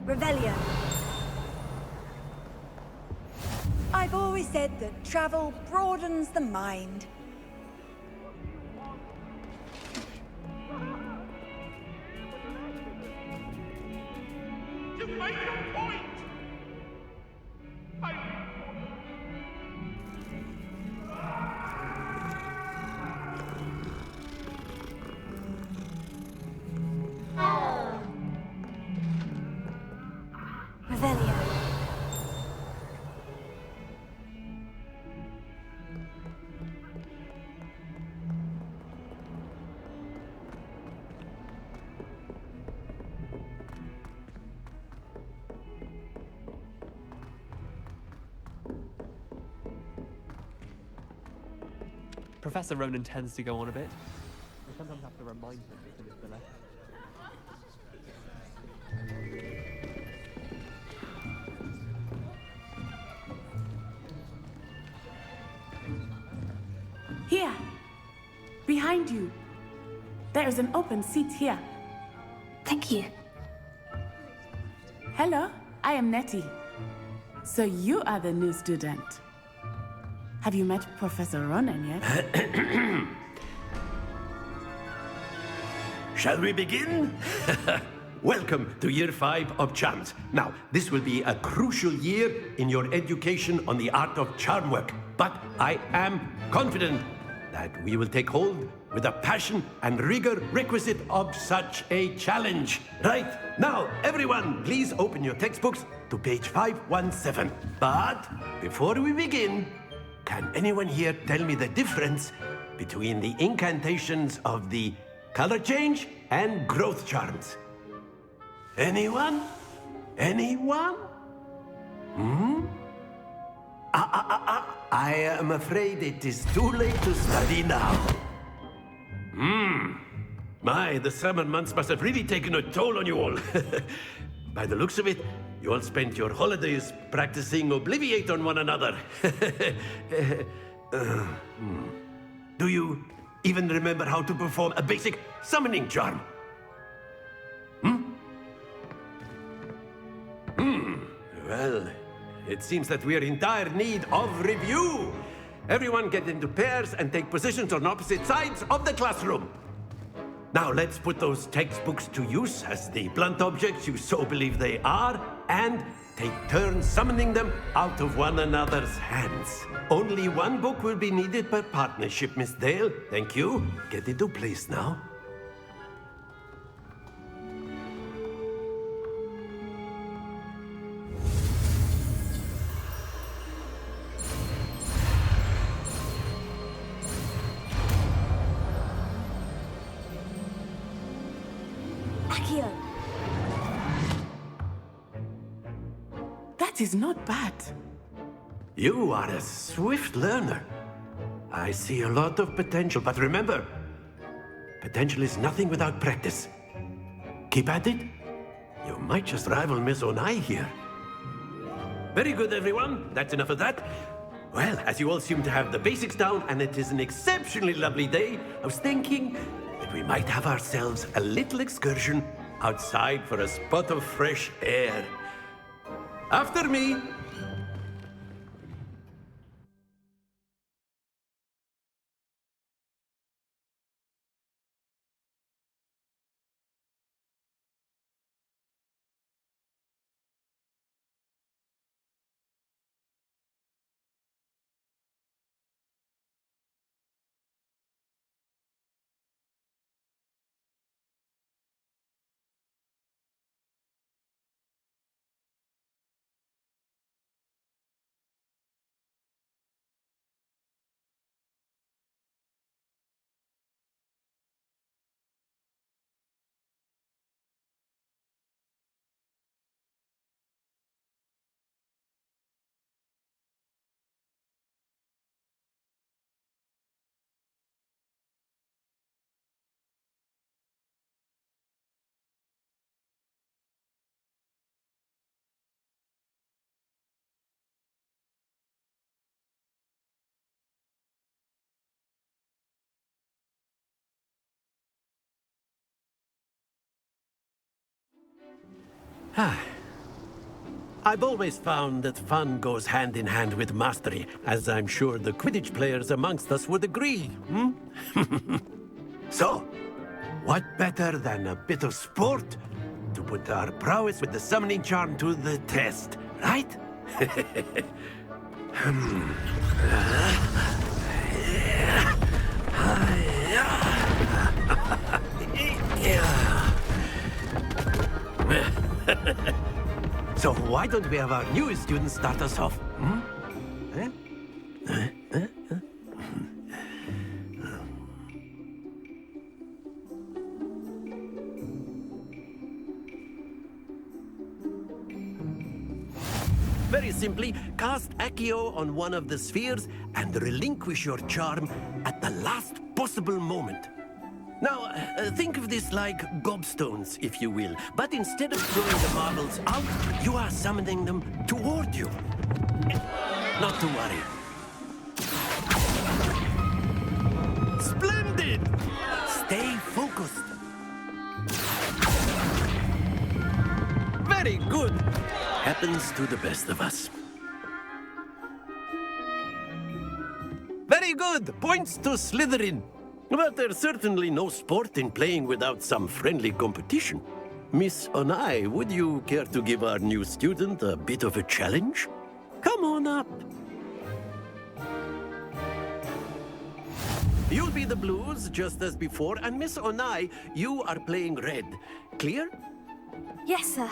Revelio. I've always said that travel broadens the mind. To make your point! Revelio. Professor Ronan tends to go on a bit. I sometimes have to remind him to finish the lesson. Here! Behind you! There is an open seat here. Thank you. Hello, I am Nettie. So you are the new student. Have you met Professor Ronan yet? Shall we begin? Welcome to Year 5 of Charms. Now, this will be a crucial year in your education on the art of charm work. But I am confident that we will take hold with the passion and rigor requisite of such a challenge. Right, now, everyone, please open your textbooks to page 517. But before we begin, can anyone here tell me the difference between the incantations of the color change and growth charms? Anyone? Anyone? I am afraid it is too late to study now. My, the summer months must have really taken a toll on you all. By the looks of it, you all spent your holidays practicing Obliviate on one another. Do you even remember how to perform a basic summoning charm? Well, it seems that we are in dire need of review. Everyone get into pairs and take positions on opposite sides of the classroom. Now let's put those textbooks to use as the blunt objects you so believe they are, and take turns summoning them out of one another's hands. Only one book will be needed per partnership, Miss Dale. Thank you. Get into place now. Accio. That is not bad. You are a swift learner. I see a lot of potential, but remember, potential is nothing without practice. Keep at it. You might just rival Miss Onai here. Very good, everyone. That's enough of that. Well, as you all seem to have the basics down, and it is an exceptionally lovely day, I was thinking that we might have ourselves a little excursion outside for a spot of fresh air. After me. I've always found that fun goes hand in hand with mastery, as I'm sure the Quidditch players amongst us would agree. So, what better than a bit of sport to put our prowess with the summoning charm to the test, right? So why don't we have our newest student start us off? Very simply, cast Accio on one of the spheres and relinquish your charm at the last possible moment. Now, think of this like gobstones, if you will. But instead of throwing the marbles out, you are summoning them toward you. Not to worry. Splendid! Stay focused. Very good. Happens to the best of us. Very good. Points to Slytherin. But there's certainly no sport in playing without some friendly competition. Miss Onai, would you care to give our new student a bit of a challenge? Come on up. You'll be the blues, just as before, and Miss Onai, you are playing red. Clear? Yes, sir.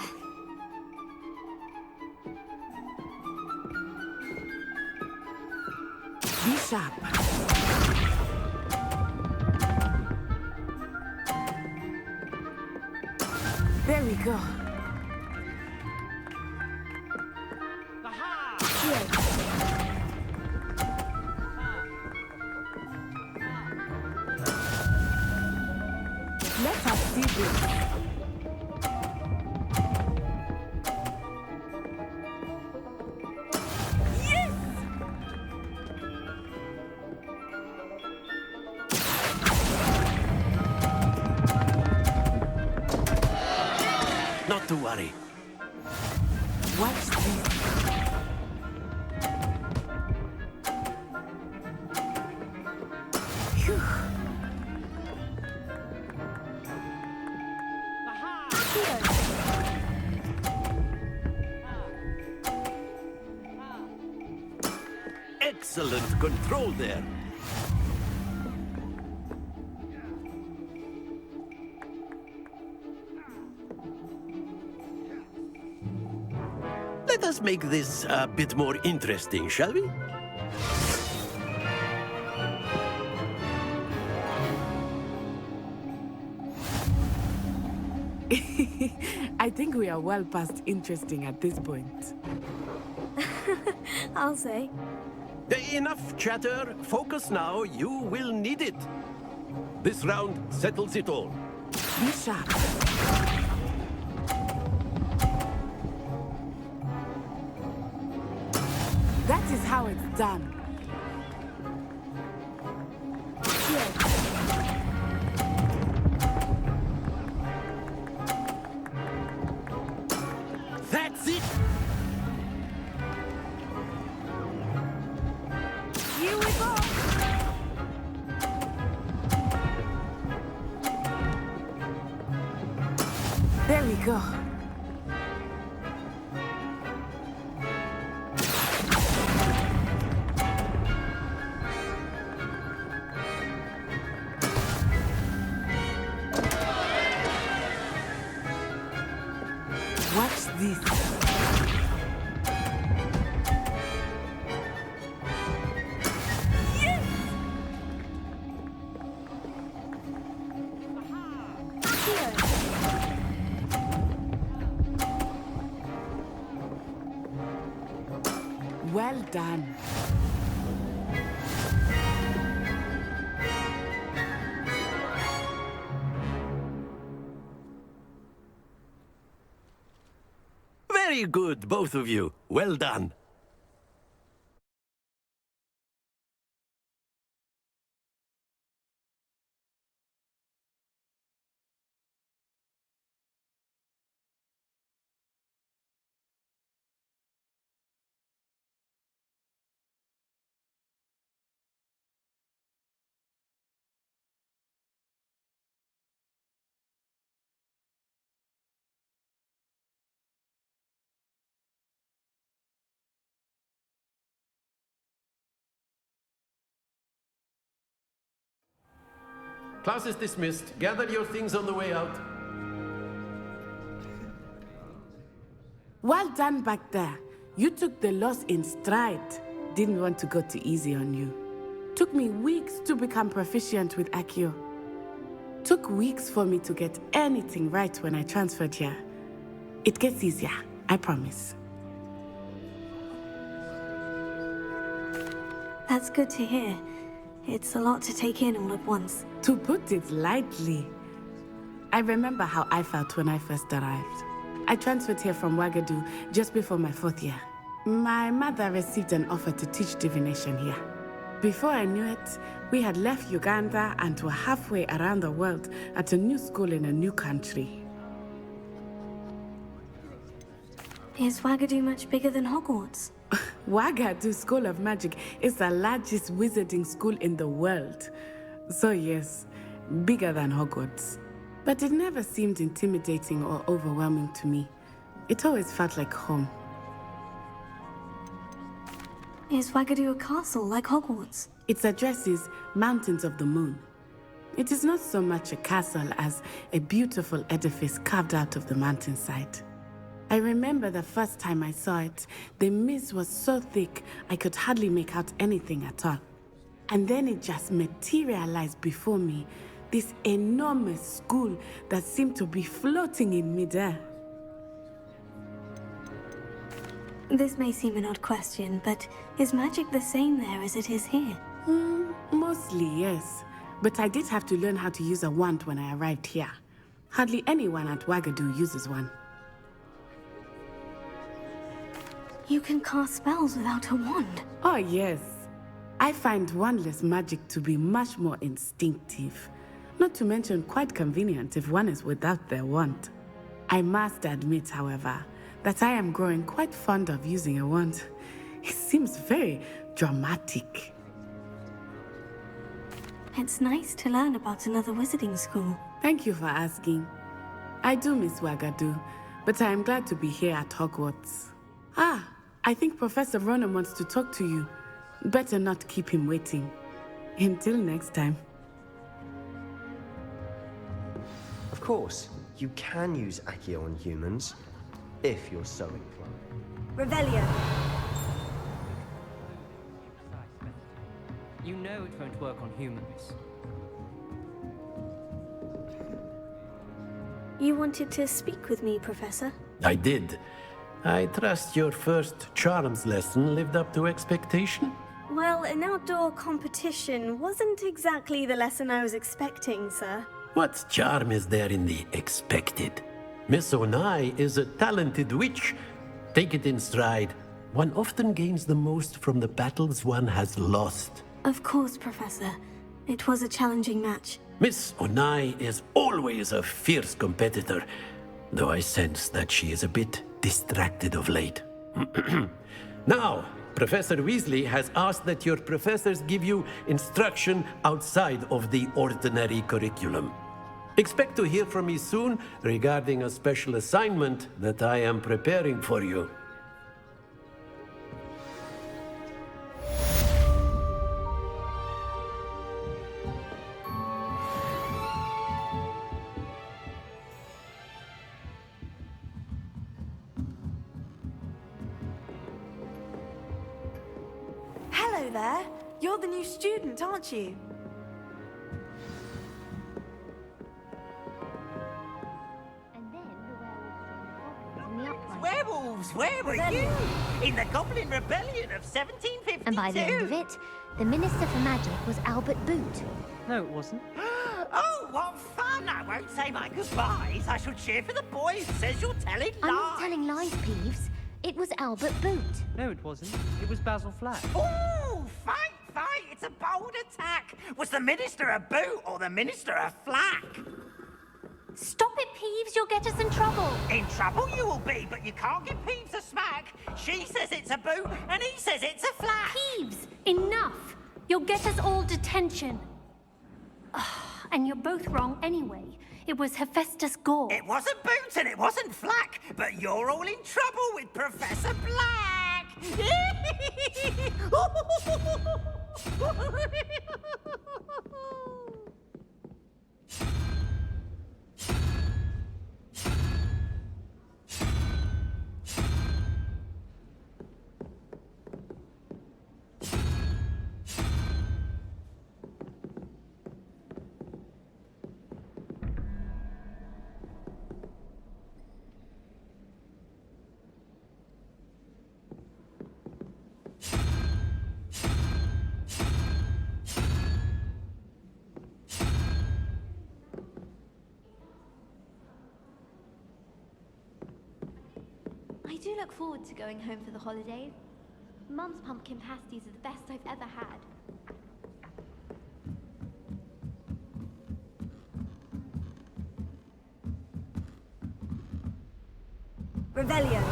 Be sharp. There we go. Let us see this. Yes! Not to worry. Watch this. Phew. Excellent control there. Let us make this a bit more interesting, shall we? I think we are well past interesting at this point. I'll say. Enough chatter. Focus now. You will need it. This round settles it all. Be sharp. That is how it's done. That's it. Here we go. There we go. Watch this. Well done. Very good, both of you. Well done. class is dismissed. Gather your things on the way out. Well done back there. You took the loss in stride. Didn't want to go too easy on you. Took me weeks to become proficient with Accio. Took weeks for me to get anything right when I transferred here. It gets easier, I promise. That's good to hear. It's a lot to take in all at once. To put it lightly, I remember how I felt when I first arrived. I transferred here from Wagadu just before my 4th year. My mother received an offer to teach divination here. Before I knew it, we had left Uganda and were halfway around the world at a new school in a new country. Is Wagadu much bigger than Hogwarts? Wagadu School of Magic is the largest wizarding school in the world. So yes, bigger than Hogwarts. But it never seemed intimidating or overwhelming to me. It always felt like home. Is Wagadu a castle like Hogwarts? Its address is Mountains of the Moon. It is not so much a castle as a beautiful edifice carved out of the mountainside. I remember the first time I saw it, the mist was so thick I could hardly make out anything at all. And then it just materialized before me, this enormous school that seemed to be floating in midair. This may seem an odd question, but is magic the same there as it is here? Mostly, yes. But I did have to learn how to use a wand when I arrived here. Hardly anyone at Wagadu uses one. You can cast spells without a wand. Oh, yes. I find wandless magic to be much more instinctive. Not to mention quite convenient if one is without their wand. I must admit, however, that I am growing quite fond of using a wand. It seems very dramatic. It's nice to learn about another wizarding school. Thank you for asking. I do miss Wagadu, but I am glad to be here at Hogwarts. Ah, I think Professor Ronan wants to talk to you. Better not keep him waiting. Until next time. Of course, you can use Accio on humans, if you're so inclined. Revelio. You know it won't work on humans. You wanted to speak with me, Professor? I did. I trust your first charms lesson lived up to expectation? Well, an outdoor competition wasn't exactly the lesson I was expecting, sir. What charm is there in the expected? Miss Onai is a talented witch. Take it in stride. One often gains the most from the battles one has lost. Of course, Professor. It was a challenging match. Miss Onai is always a fierce competitor, though I sense that she is a bit distracted of late. Now, Professor Weasley has asked that your professors give you instruction outside of the ordinary curriculum. Expect to hear from me soon regarding a special assignment that I am preparing for you. Hello there. You're the new student, aren't you? Werewolves, where were you? In the Goblin Rebellion of 1752. And by the end of it, the Minister for Magic was Albert Boot. No, it wasn't. Oh, what fun! I won't say my goodbyes. I shall cheer for the boy who says you're telling lies. I'm not telling lies, Peeves. It was Albert Boot. No, it wasn't. It was Basil Flack. Ooh, fight, fight! It's a bold attack. Was the Minister a boot or the Minister a flack? Stop it, Peeves. You'll get us in trouble. In trouble you will be, but you can't give Peeves a smack. She says it's a boot, and he says it's a flack. Peeves, enough. You'll get us all detention. And you're both wrong anyway. It was Hephaestus Gore. It wasn't boot and it wasn't flack, but you're all in trouble with Professor Black. look forward to going home for the holidays. Mum's pumpkin pasties are the best I've ever had. Revelio.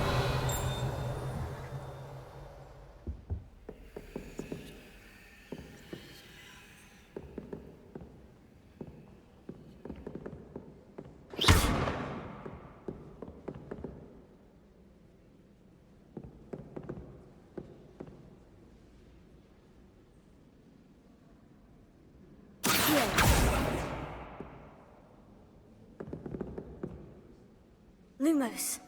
Lumos.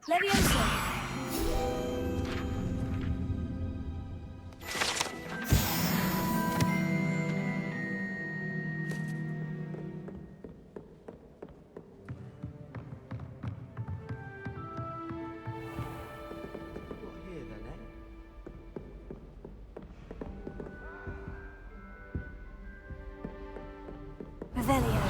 Leviosa. Not here then, eh? Revelio.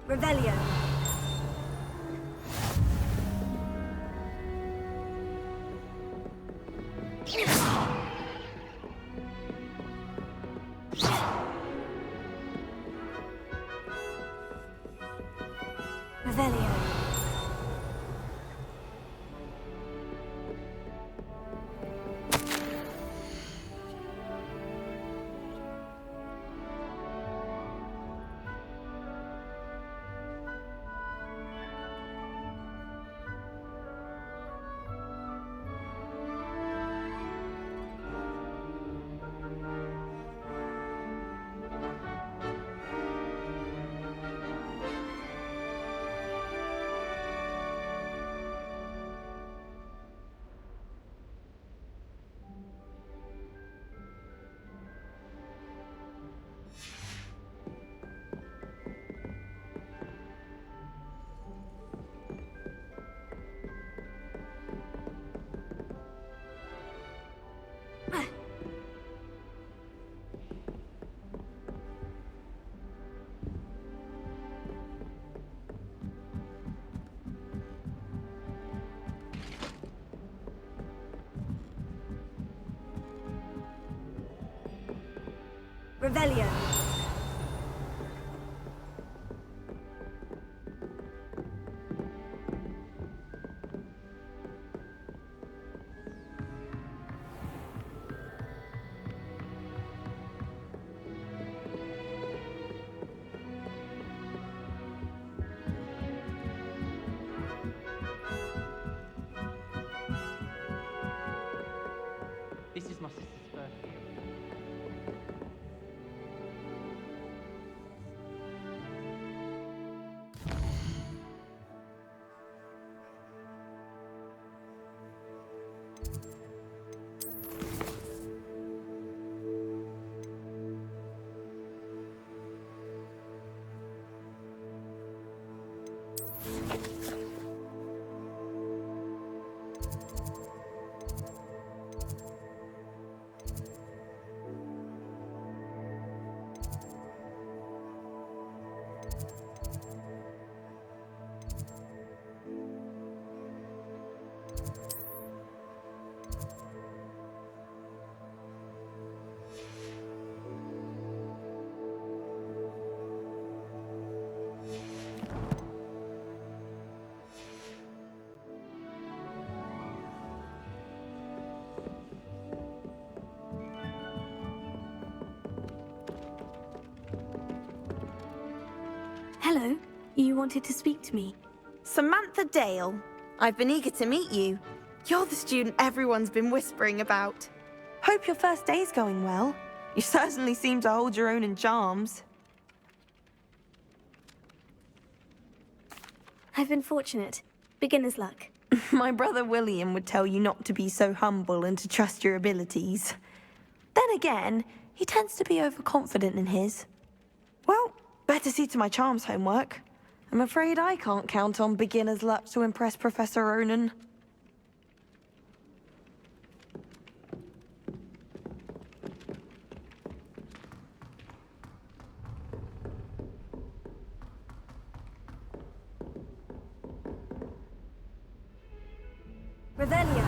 Revelio. Revelio. Revelio. This is my sister's birthday. Hello. You wanted to speak to me? Samantha Dale. I've been eager to meet you. You're the student everyone's been whispering about. Hope your first day's going well. You certainly seem to hold your own in charms. I've been fortunate. Beginner's luck. My brother William would tell you not to be so humble and to trust your abilities. Then again, he tends to be overconfident in his. Well, better see to my charms homework. I'm afraid I can't count on beginner's luck to impress Professor Ronan. Revelio.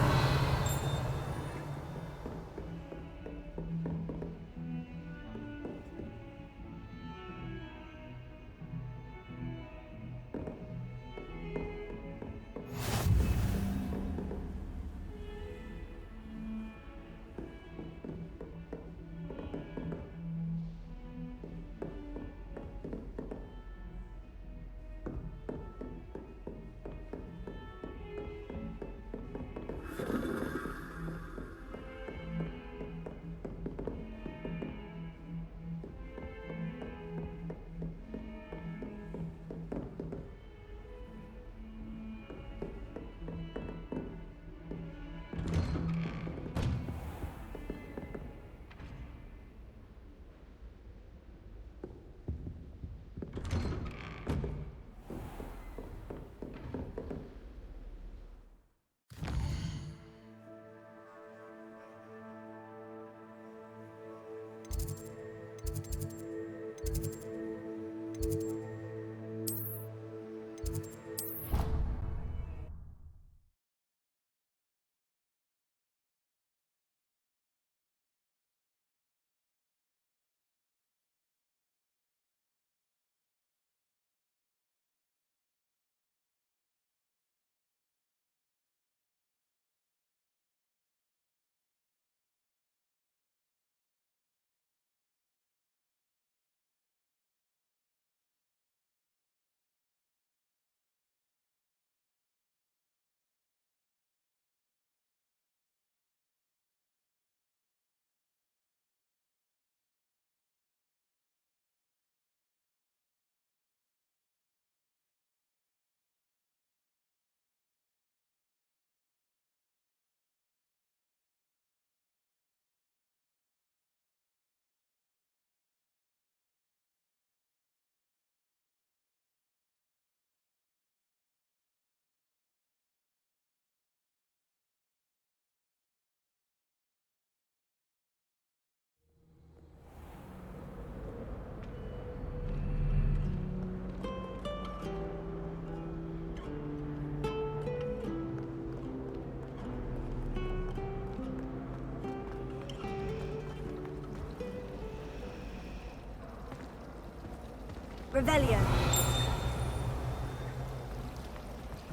Revelio.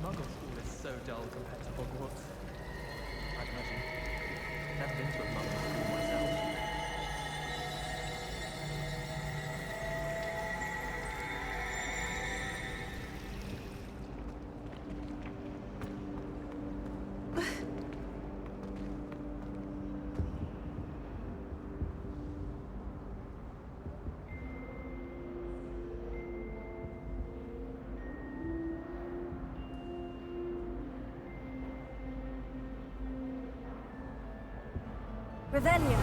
Muggle school is so dull compared to Hogwarts. I'd imagine. Never been to a Muggle school myself. Revelio.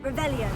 Revelio.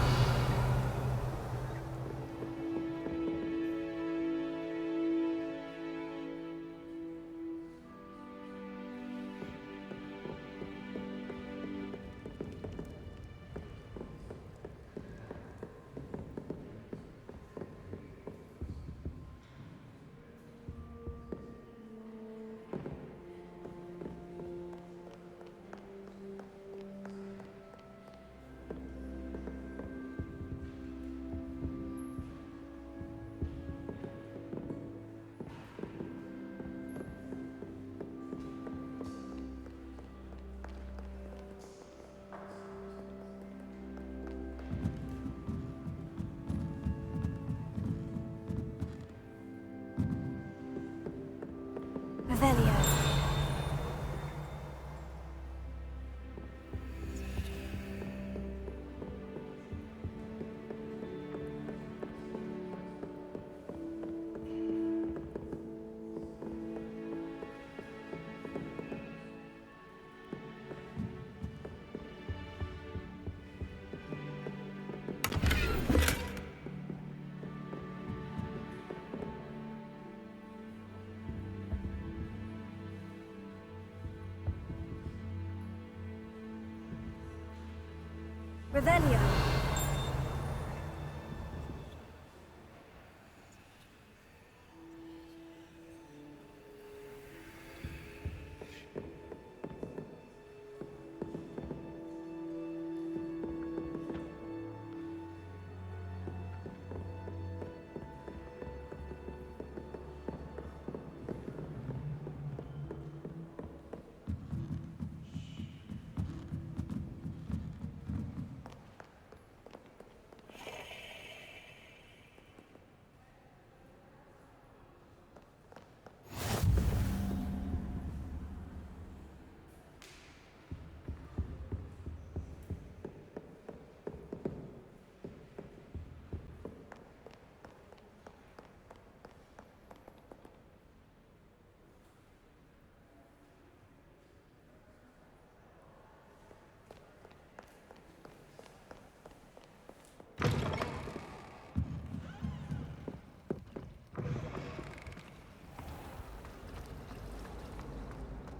Revelio.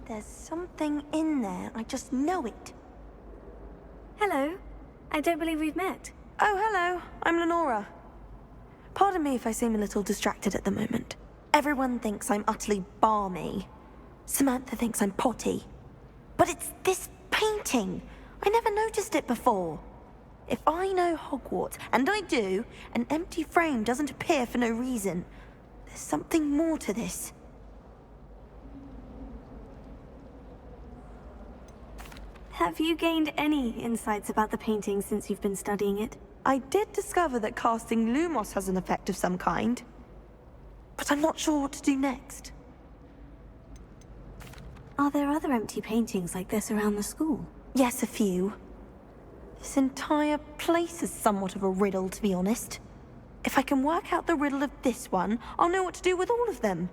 There's something in there. I just know it. Hello. I don't believe we've met. Oh, hello. I'm Lenora. Pardon me if I seem a little distracted at the moment. Everyone thinks I'm utterly balmy. Samantha thinks I'm potty. But it's this painting. I never noticed it before. If I know Hogwarts, and I do, an empty frame doesn't appear for no reason. There's something more to this. Have you gained any insights about the painting since you've been studying it? I did discover that casting Lumos has an effect of some kind. But I'm not sure what to do next. Are there other empty paintings like this around the school? Yes, a few. This entire place is somewhat of a riddle, to be honest. If I can work out the riddle of this one, I'll know what to do with all of them.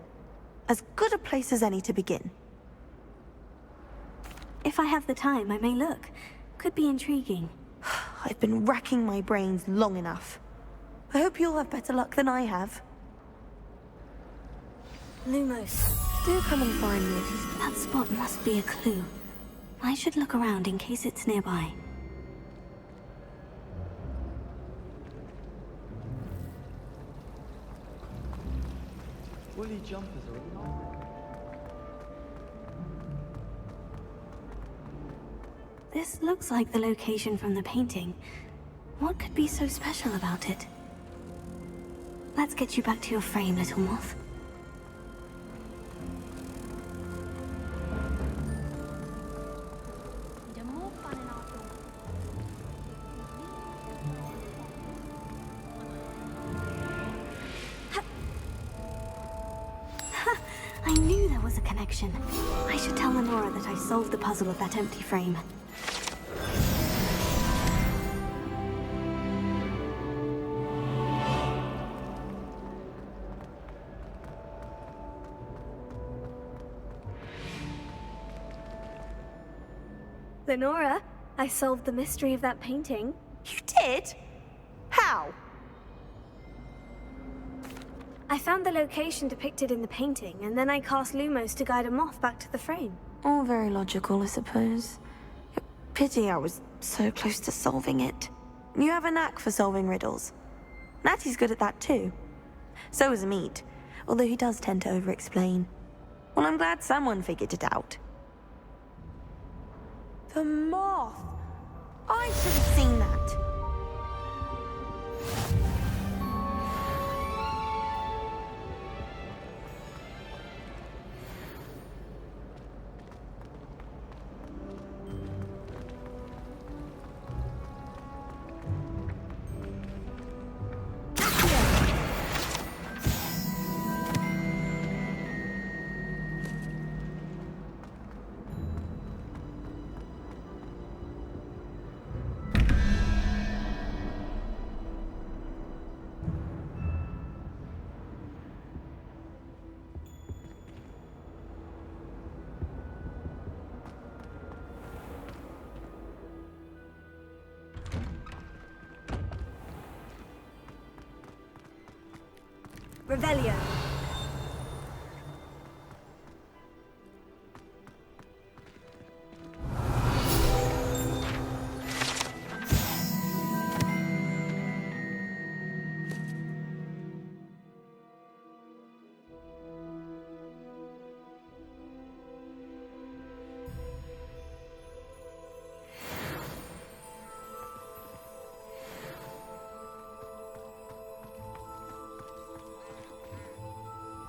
As good a place as any to begin. If I have the time, I may look. Could be intriguing. I've been racking my brains long enough. I hope you'll have better luck than I have. Lumos. Do come and find me. That spot must be a clue. I should look around in case it's nearby. Woolly jumpers are all. This looks like the location from the painting. What could be so special about it? Let's get you back to your frame, little moth. I knew there was a connection. I should tell Lenora that I solved the puzzle of that empty frame. Lenora, I solved the mystery of that painting. You did? How? I found the location depicted in the painting, and then I cast Lumos to guide a moth back to the frame. All very logical, I suppose. Pity I was so close to solving it. You have a knack for solving riddles. Natty's good at that too. So is Amit, although he does tend to over-explain. Well, I'm glad someone figured it out. The moth! I should have seen that. Revelio.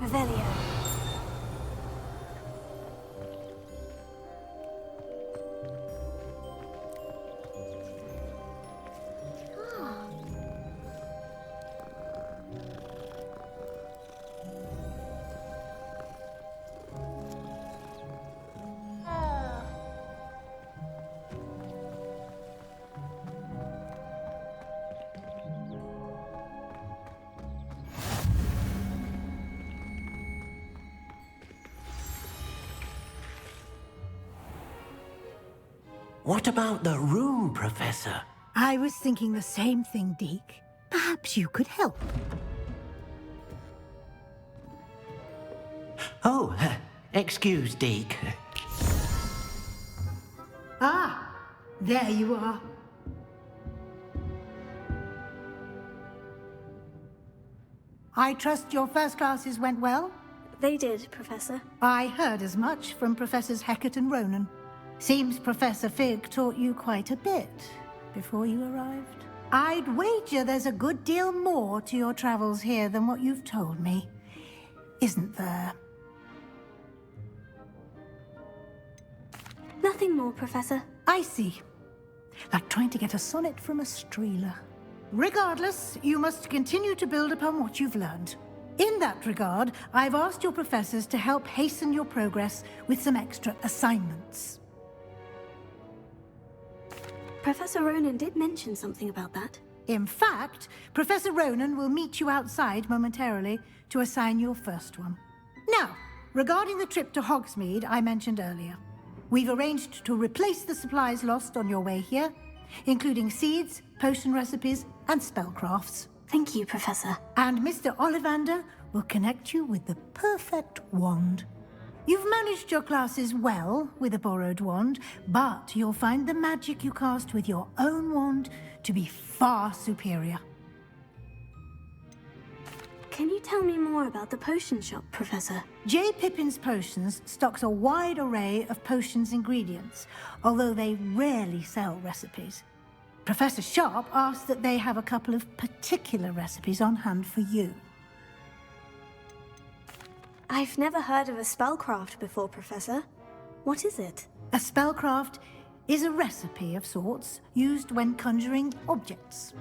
Revelio. What about the room, Professor? I was thinking the same thing, Deke. Perhaps you could help. Oh, excuse, Deke. Ah, there you are. I trust your first classes went well? They did, Professor. I heard as much from Professors Hecat and Ronan. Seems Professor Fig taught you quite a bit before you arrived. I'd wager there's a good deal more to your travels here than what you've told me. Isn't there? Nothing more, Professor. I see. Like trying to get a sonnet from a streeler. Regardless, you must continue to build upon what you've learned. In that regard, I've asked your professors to help hasten your progress with some extra assignments. Professor Ronan did mention something about that. In fact, Professor Ronan will meet you outside momentarily to assign your first one. Now, regarding the trip to Hogsmeade I mentioned earlier, we've arranged to replace the supplies lost on your way here, including seeds, potion recipes, and spellcrafts. Thank you, Professor. And Mr. Ollivander will connect you with the perfect wand. You've managed your classes well with a borrowed wand, but you'll find the magic you cast with your own wand to be far superior. Can you tell me more about the potion shop, Professor? J. Pippin's Potions stocks a wide array of potions ingredients, although they rarely sell recipes. Professor Sharp asked that they have a couple of particular recipes on hand for you. I've never heard of a spellcraft before, Professor. What is it? A spellcraft is a recipe of sorts used when conjuring objects.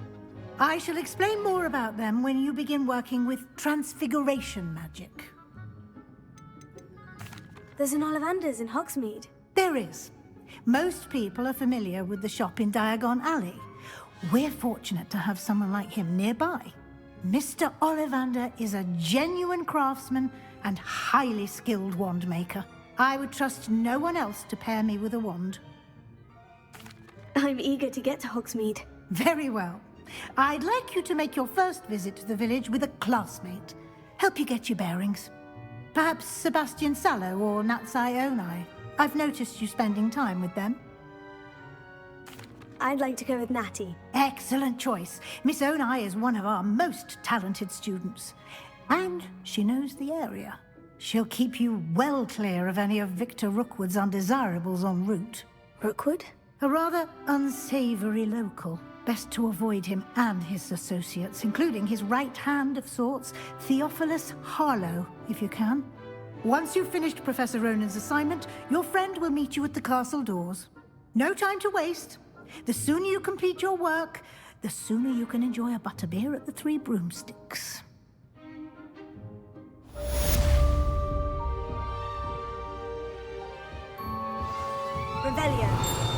I shall explain more about them when you begin working with transfiguration magic. There's an Ollivander's in Hogsmeade. There is. Most people are familiar with the shop in Diagon Alley. We're fortunate to have someone like him nearby. Mr. Ollivander is a genuine craftsman and highly skilled wand maker. I would trust no one else to pair me with a wand. I'm eager to get to Hogsmeade. Very well. I'd like you to make your first visit to the village with a classmate. Help you get your bearings. Perhaps Sebastian Sallow or Natsai Onai. I've noticed you spending time with them. I'd like to go with Natty. Excellent choice. Miss Onai is one of our most talented students. And she knows the area. She'll keep you well clear of any of Victor Rookwood's undesirables en route. Rookwood? A rather unsavory local. Best to avoid him and his associates, including his right hand of sorts, Theophilus Harlow, if you can. Once you've finished Professor Ronan's assignment, your friend will meet you at the castle doors. No time to waste. The sooner you complete your work, the sooner you can enjoy a butterbeer at the Three Broomsticks. Revelio.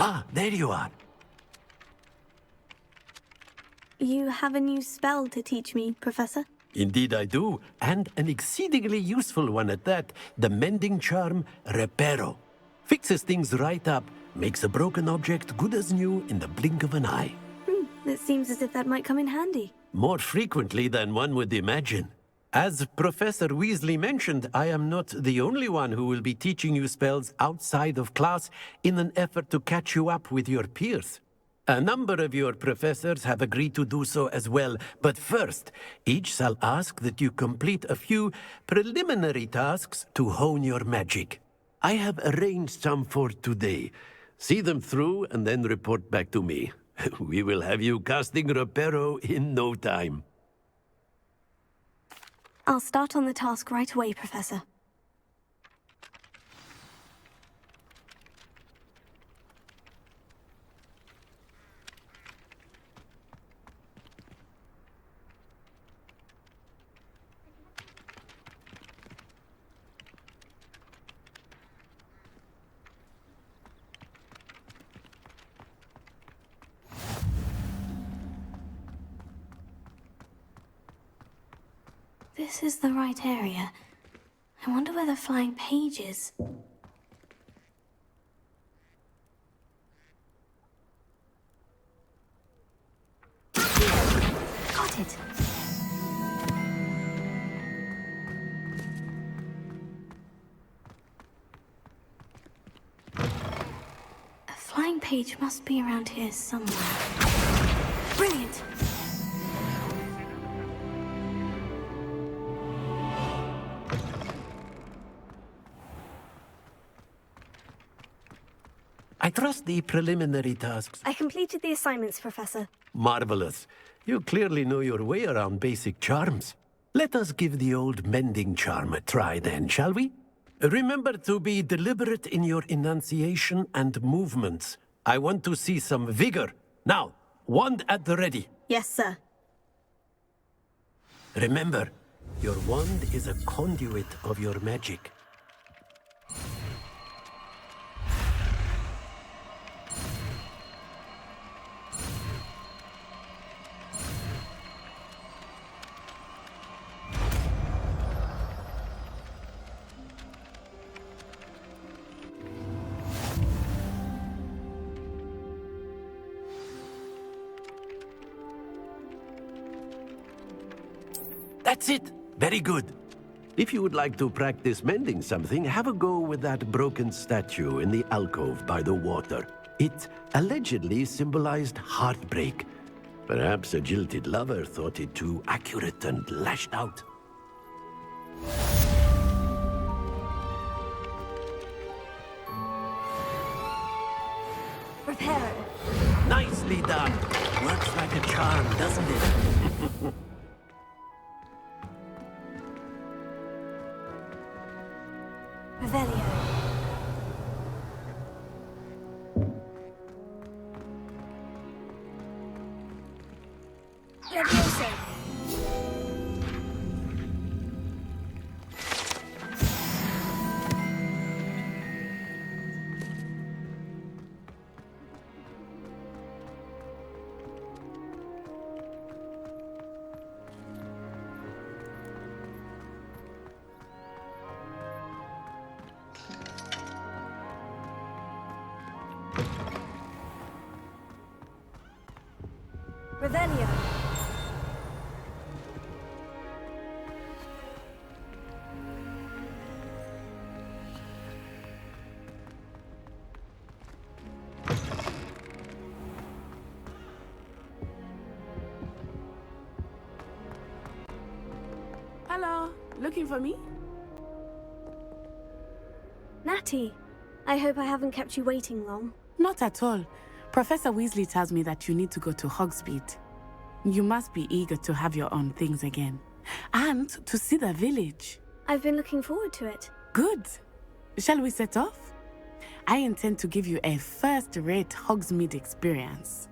Ah, there you are. You have a new spell to teach me, Professor? Indeed I do, and an exceedingly useful one at that. The mending charm, Reparo. Fixes things right up, makes a broken object good as new in the blink of an eye. It seems as if that might come in handy. More frequently than one would imagine. As Professor Weasley mentioned, I am not the only one who will be teaching you spells outside of class in an effort to catch you up with your peers. A number of your professors have agreed to do so as well, but first, each shall ask that you complete a few preliminary tasks to hone your magic. I have arranged some for today. See them through and then report back to me. We will have you casting Reparo in no time. I'll start on the task right away, Professor. This is the right area. I wonder where the flying page is. Got it. A flying page must be around here somewhere. Brilliant! I trust the preliminary tasks. I completed the assignments, Professor. Marvelous. You clearly know your way around basic charms. Let us give the old mending charm a try then, shall we? Remember to be deliberate in your enunciation and movements. I want to see some vigor. Now, wand at the ready. Yes, sir. Remember, your wand is a conduit of your magic. That's it! Very good. If you would like to practice mending something, have a go with that broken statue in the alcove by the water. It allegedly symbolized heartbreak. Perhaps a jilted lover thought it too accurate and lashed out. Reparo. Nicely done! Works like a charm, doesn't it? Revelio. Levioso. Revelio. Hello, looking for me? Natty, I hope I haven't kept you waiting long. Not at all. Professor Weasley tells me that you need to go to Hogsmeade. You must be eager to have your own things again. And to see the village. I've been looking forward to it. Good. Shall we set off? I intend to give you a first-rate Hogsmeade experience.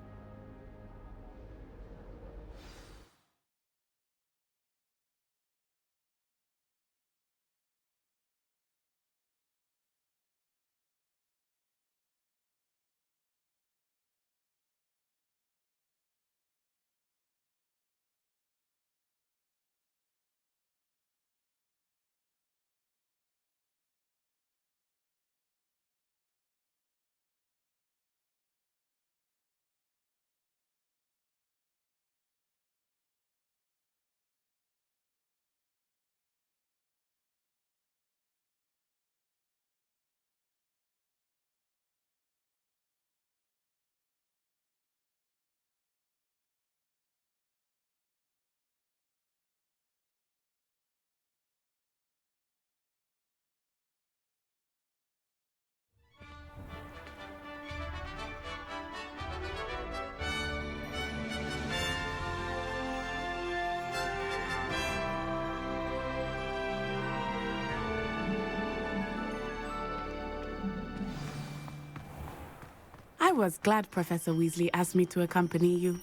was glad Professor Weasley asked me to accompany you.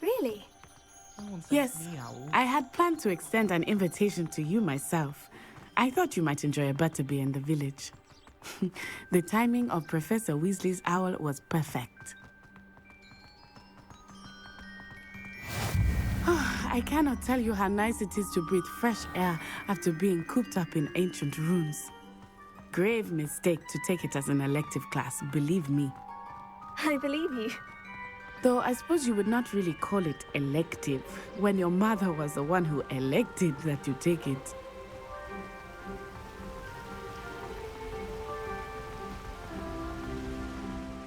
Really? Yes, I had planned to extend an invitation to you myself. I thought you might enjoy a butterbeer in the village. The timing of Professor Weasley's owl was perfect. I cannot tell you how nice it is to breathe fresh air after being cooped up in ancient rooms. Grave mistake to take it as an elective class, believe me. I believe you. Though I suppose you would not really call it elective when your mother was the one who elected that you take it.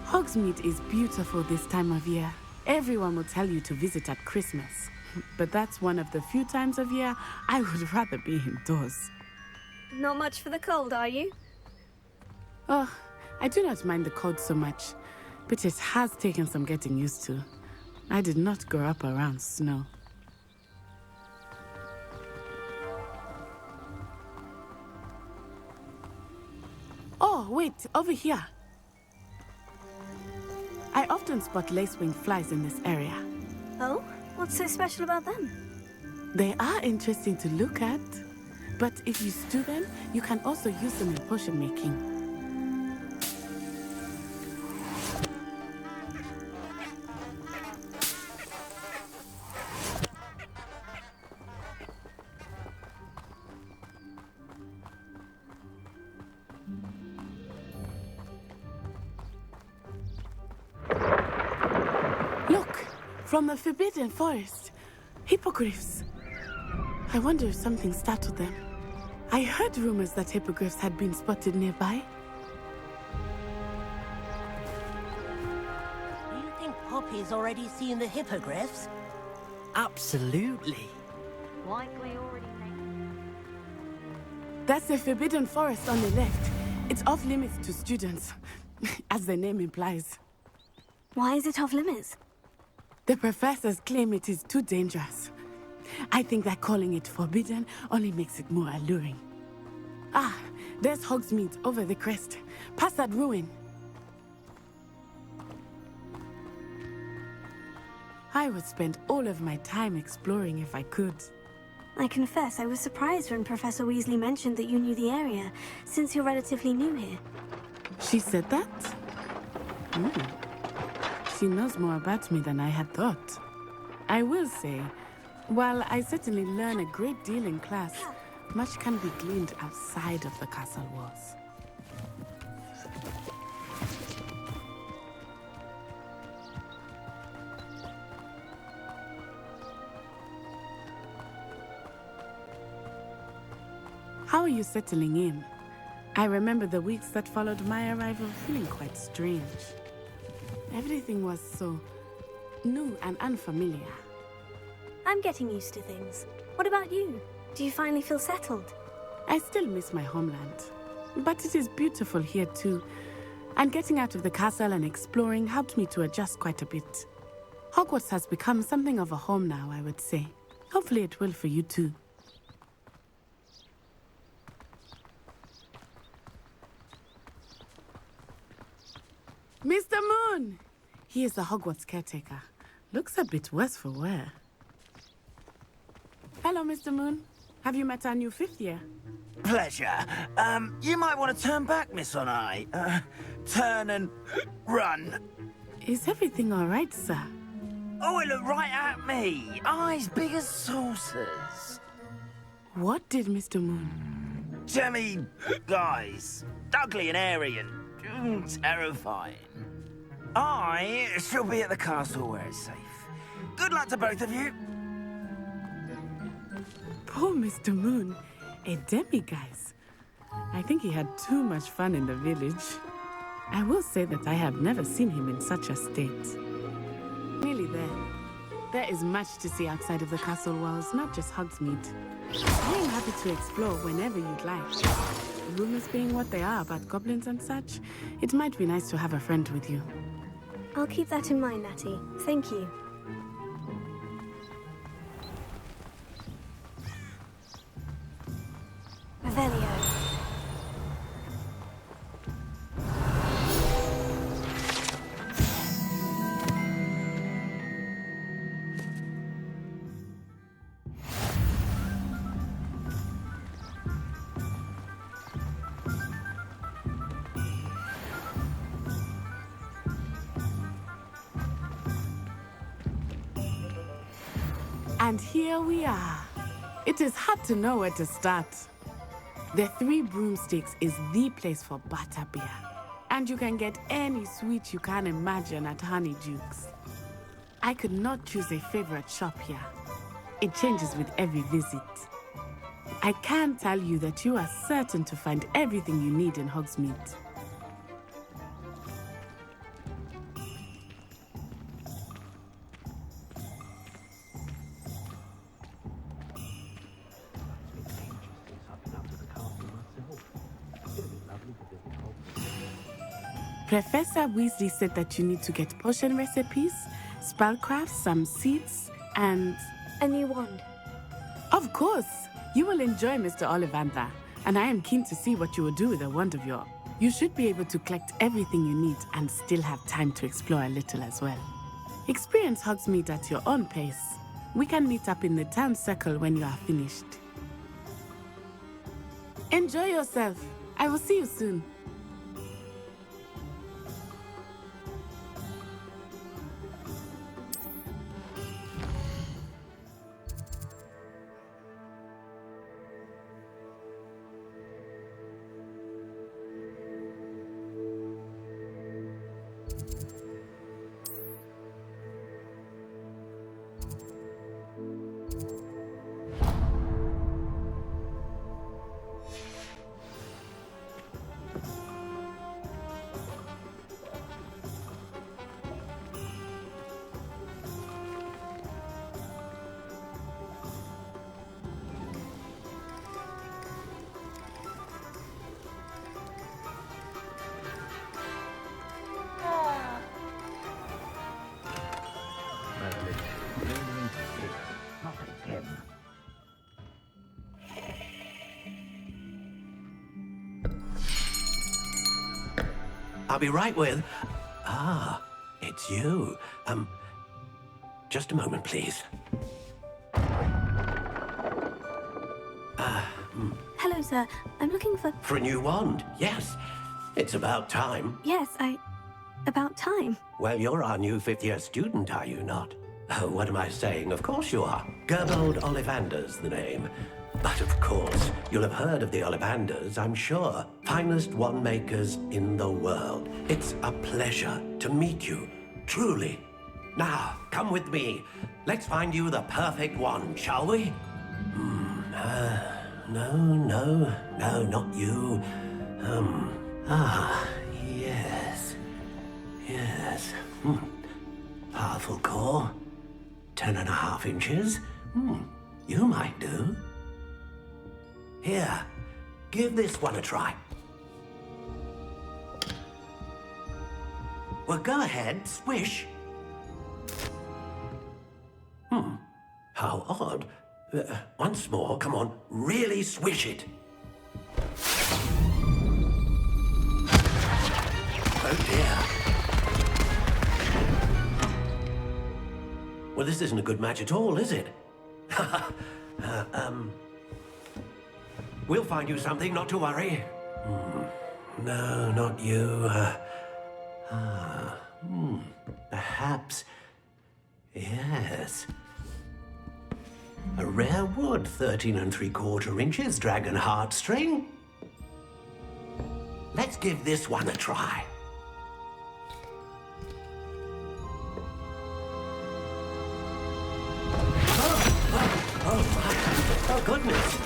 Hogsmeade is beautiful this time of year. Everyone will tell you to visit at Christmas. But that's one of the few times of year I would rather be indoors. Not much for the cold, are you? Oh, I do not mind the cold so much, but it has taken some getting used to. I did not grow up around snow. Oh, wait, over here. I often spot lacewing flies in this area. Oh? What's so special about them? They are interesting to look at, but if you stew them, you can also use them in potion making. Look, from the Forbidden Forest, hippogriffs. I wonder if something startled them. I heard rumors that hippogriffs had been spotted nearby. Do you think Poppy's already seen the hippogriffs? Absolutely. Likely already made. That's the Forbidden Forest on the left. It's off limits to students, as the name implies. Why is it off limits? The professors claim it is too dangerous. I think that calling it forbidden only makes it more alluring. Ah, there's Hogsmeade over the crest. Past that ruin. I would spend all of my time exploring if I could. I confess I was surprised when Professor Weasley mentioned that you knew the area, since you're relatively new here. She said that? She knows more about me than I had thought. I will say, while I certainly learn a great deal in class, much can be gleaned outside of the castle walls. How are you settling in? I remember the weeks that followed my arrival feeling quite strange. Everything was so new and unfamiliar. I'm getting used to things. What about you? Do you finally feel settled? I still miss my homeland, but it is beautiful here too. And getting out of the castle and exploring helped me to adjust quite a bit. Hogwarts has become something of a home now, I would say. Hopefully it will for you too. Mr. Moon! He is the Hogwarts caretaker. Looks a bit worse for wear. Hello, Mr. Moon. Have you met our new fifth year? Pleasure. You might want to turn back, Miss On-Eye. Turn and run. Is everything all right, sir? Oh, it looked right at me. Eyes big as saucers. What did Mr. Moon? Jemmy, guys. Ugly and airy and terrifying. I shall be at the castle where it's safe. Good luck to both of you. Poor Mr. Moon. A demiguise. I think he had too much fun in the village. I will say that I have never seen him in such a state. Nearly there. There is much to see outside of the castle walls, not just Hogsmeade. I am happy to explore whenever you'd like. Rumors being what they are about goblins and such, it might be nice to have a friend with you. I'll keep that in mind, Natty. Thank you. Revelio. And here we are. It is hard to know where to start. The Three Broomsticks is the place for butterbeer. And you can get any sweet you can imagine at Honeydukes. I could not choose a favorite shop here. It changes with every visit. I can tell you that you are certain to find everything you need in Hogsmeade. Professor Weasley said that you need to get potion recipes, spellcrafts, some seeds, and... a new wand. Of course! You will enjoy Mr. Ollivander, and I am keen to see what you will do with a wand of yours. You should be able to collect everything you need and still have time to explore a little as well. Experience Hogsmeade at your own pace. We can meet up in the town circle when you are finished. Enjoy yourself. I will see you soon. I'll be right with... Ah, it's you. Just a moment, please. Hello, sir. I'm looking for... For a new wand, yes. It's about time. Yes, about time. Well, you're our new fifth-year student, are you not? Oh, what am I saying? Of course you are. Gerbold Ollivander's the name. But of course, you'll have heard of the Ollivanders, I'm sure. Finest wand makers in the world. It's a pleasure to meet you, truly. Now, come with me. Let's find you the perfect wand, shall we? No, not you. Yes. Powerful core. 10.5 inches. You might do. Here, give this one a try. Well, go ahead, swish. How odd. Once more, come on, really swish it. Oh dear. Well, this isn't a good match at all, is it? We'll find you something, not to worry. No, not you. Perhaps... Yes. A rare wood, 13 3/4 inches, dragon heartstring. Let's give this one a try. Oh, goodness.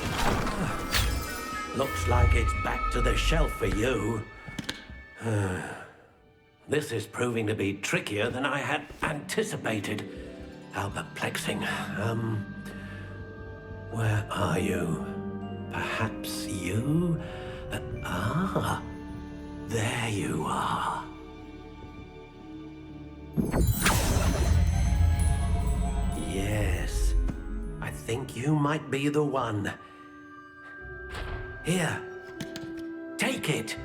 Looks like it's back to the shelf for you. This is proving to be trickier than I had anticipated. How perplexing. Where are you? Perhaps you? There you are. Yes, I think you might be the one. Here, take it.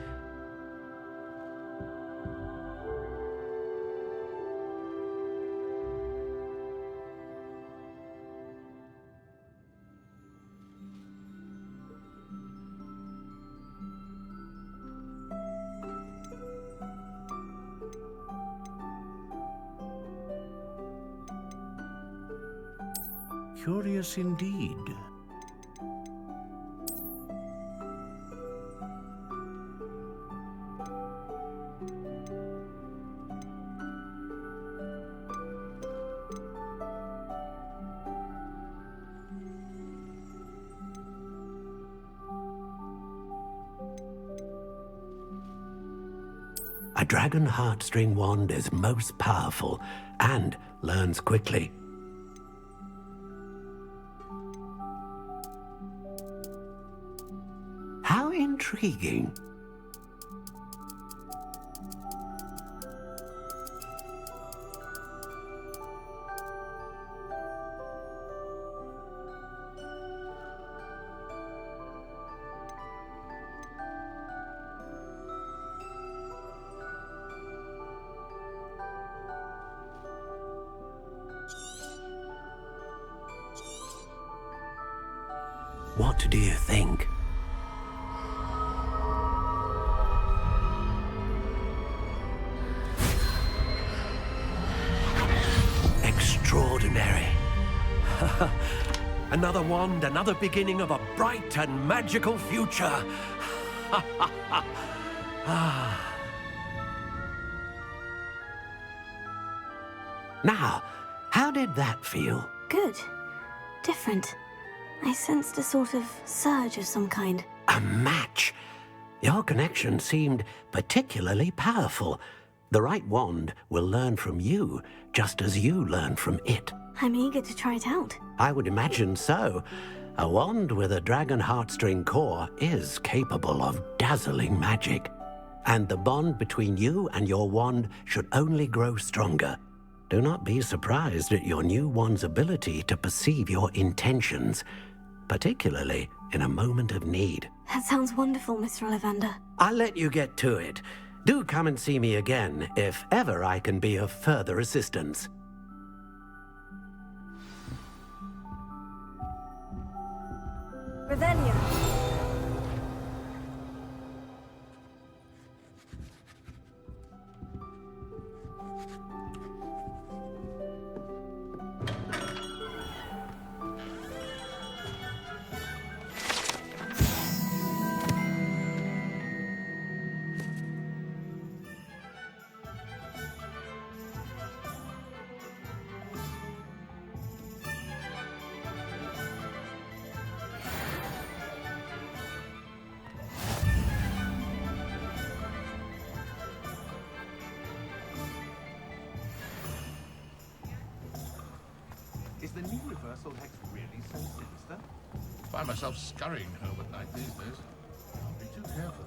Curious indeed. A dragon heartstring wand is most powerful and learns quickly. How intriguing. What do you think? Extraordinary. Another wand, another beginning of a bright and magical future. Now, how did that feel? Good. Different. I sensed a sort of surge of some kind. A match? Your connection seemed particularly powerful. The right wand will learn from you, just as you learn from it. I'm eager to try it out. I would imagine so. A wand with a dragon heartstring core is capable of dazzling magic. And the bond between you and your wand should only grow stronger. Do not be surprised at your new wand's ability to perceive your intentions, particularly in a moment of need. That sounds wonderful, Mr. Ollivander. I'll let you get to it. Do come and see me again if ever I can be of further assistance. Revelio. Is the new reversal hex really so sinister? Find myself scurrying home at night these days. I'll be too careful.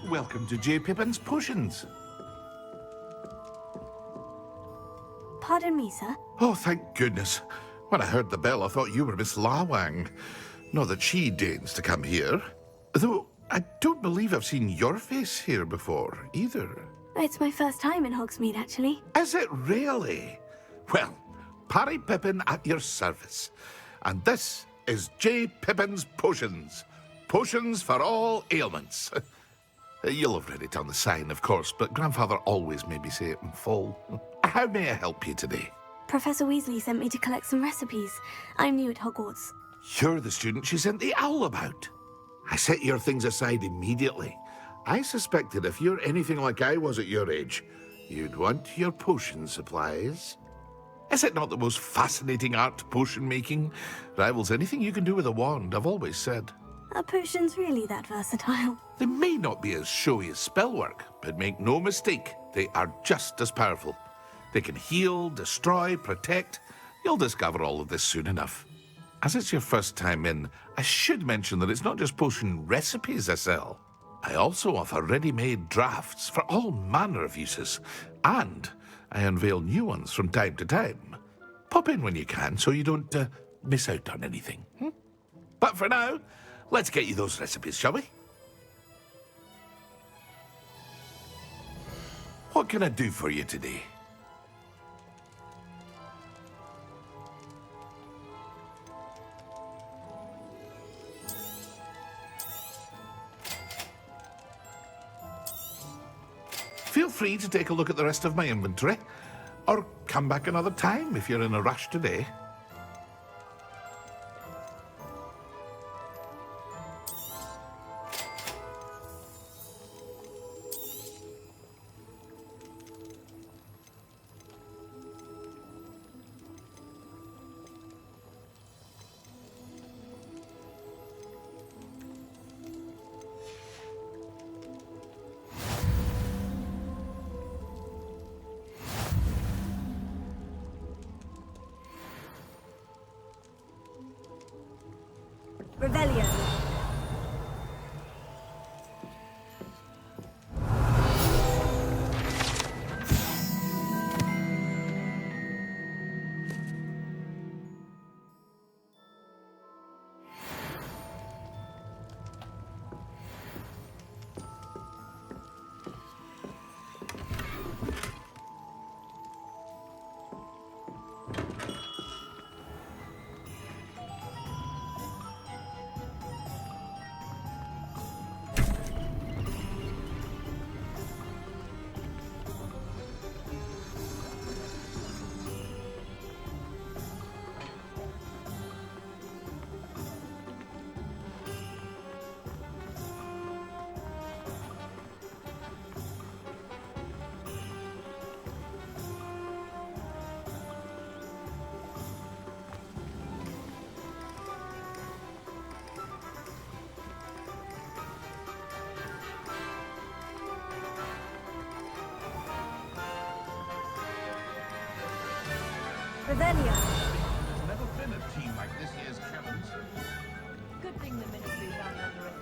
Welcome to J. Pippin's Potions. Pardon me, sir. Oh, thank goodness. When I heard the bell, I thought you were Miss Lawang. Not that she deigns to come here. Though, I don't believe I've seen your face here before, either. It's my first time in Hogsmeade, actually. Is it really? Well, Parry Pippin at your service. And this is J. Pippin's Potions. Potions for all ailments. You'll have read it on the sign, of course, but Grandfather always made me say it in full. How may I help you today? Professor Weasley sent me to collect some recipes. I'm new at Hogwarts. You're the student she sent the owl about. I set your things aside immediately. I suspected if you're anything like I was at your age, you'd want your potion supplies. Is it not the most fascinating art, potion making? Rivals anything you can do with a wand, I've always said. Are potions really that versatile? They may not be as showy as spellwork, but make no mistake, they are just as powerful. They can heal, destroy, protect. You'll discover all of this soon enough. As it's your first time in, I should mention that it's not just potion recipes I sell. I also offer ready-made drafts for all manner of uses, and I unveil new ones from time to time. Pop in when you can so you don't miss out on anything. But for now, let's get you those recipes, shall we? What can I do for you today? Feel free to take a look at the rest of my inventory, or come back another time if you're in a rush today. Revelio. Revelio. There's never been a team like this year's challenge. Good thing the ministry found under it.